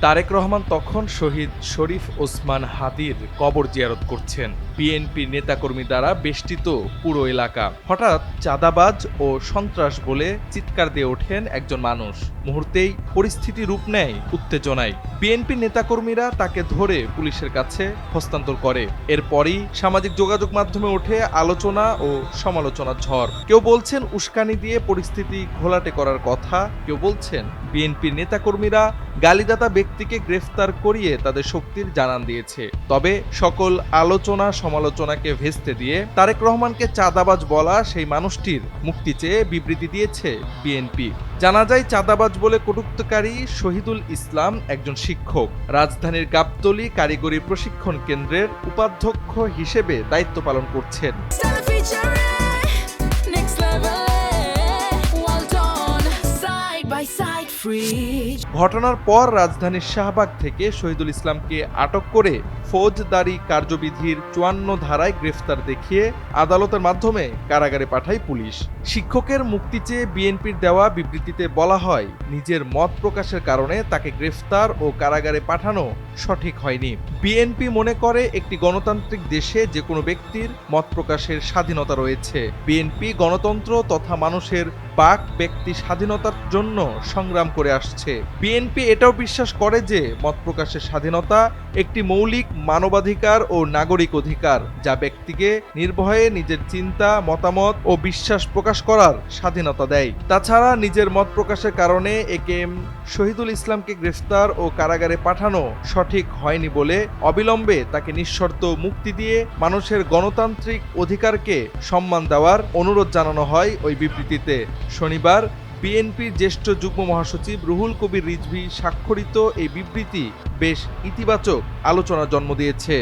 তারেক রহমান তখন শহীদ শরীফ ওসমান হাদির কবর জিয়ারত করছেন। বিএনপি নেতাকর্মী দ্বারা বেষ্টিত পুরো এলাকা। হঠাৎ চাঁদাবাজ ও সন্ত্রাস বলে চিৎকার দিয়ে ওঠেন একজন মানুষ। মুহূর্তেই পরিস্থিতি রূপ নেয় উত্তেজনায়। বিএনপি নেতাকর্মীরা তাকে ধরে পুলিশের কাছে হস্তান্তর করে। এরপরই সামাজিক যোগাযোগ মাধ্যমে ওঠে আলোচনা ও সমালোচনার ঝড়। কেউ বলছেন উস্কানি দিয়ে পরিস্থিতি ঘোলাটে করার কথা, কেউ বলছেন বিএনপির নেতাকর্মীরা গালিদাতা ব্যক্তিকে গ্রেফতার করিয়ে তাদের শক্তির জানান দিয়েছে। তবে সকল আলোচনা সমালোচনাকে ভেস্তে দিয়ে তারেক রহমানকে চাঁদাবাজ বলা সেই মানুষটির মুক্তি চেয়ে বিবৃতি দিয়েছে বিএনপি। জানা যায়, চাঁদাবাজ বলে কটূক্তিকারী শহীদুল ইসলাম একজন শিক্ষক। রাজধানীর গাবতলী কারিগরি প্রশিক্ষণ কেন্দ্রের উপাধ্যক্ষ হিসেবে দায়িত্ব পালন করছেন। ঘটনার পর রাজধানীর শাহবাগ থেকে শহীদুল ইসলামকে আটক করে ফৌজদারি কার্যবিধির ৫৪ ধারায় গ্রেফতার দেখিয়ে আদালতের মাধ্যমে কারাগারে পাঠায় পুলিশ। শিক্ষকের মুক্তি চেয়ে বিএনপির দেওয়া বিবৃতিতে বলা হয়, নিজের মত প্রকাশের কারণে তাকে গ্রেফতার ও কারাগারে পাঠানো সঠিক হয়নি। বিএনপি মনে করে একটি গণতান্ত্রিক দেশে যে কোনো ব্যক্তির মত প্রকাশের স্বাধীনতা রয়েছে। বিএনপি গণতন্ত্র তথা মানুষের বাক ব্যক্তি স্বাধীনতার জন্য সংগ্রাম করে আসছে। বিএনপি এটাও বিশ্বাস করে যে মত প্রকাশের স্বাধীনতা একটি মৌলিক মানবাধিকার ও নাগরিক অধিকার, যা ব্যক্তিকে নির্ভয়ে নিজের চিন্তা, মতামত ও বিশ্বাস প্রকাশ করার স্বাধীনতা দেয়। তাছাড়া নিজের মত প্রকাশের কারণে একেএম শহীদুল ইসলামকে গ্রেফতার ও কারাগারে পাঠানো সঠিক হয়নি বলে অবিলম্বে তাকে নিঃশর্ত মুক্তি দিয়ে মানুষের গণতান্ত্রিক অধিকারকে সম্মান দেওয়ার অনুরোধ জানানো হয় ওই বিবৃতিতে। শনিবার বিএনপির জ্যেষ্ঠ যুগ্ম মহাসচিব রুহুল কবির রিজভী স্বাক্ষরিত এই বিবৃতি বেশ ইতিবাচক আলোচনার জন্ম দিয়েছে।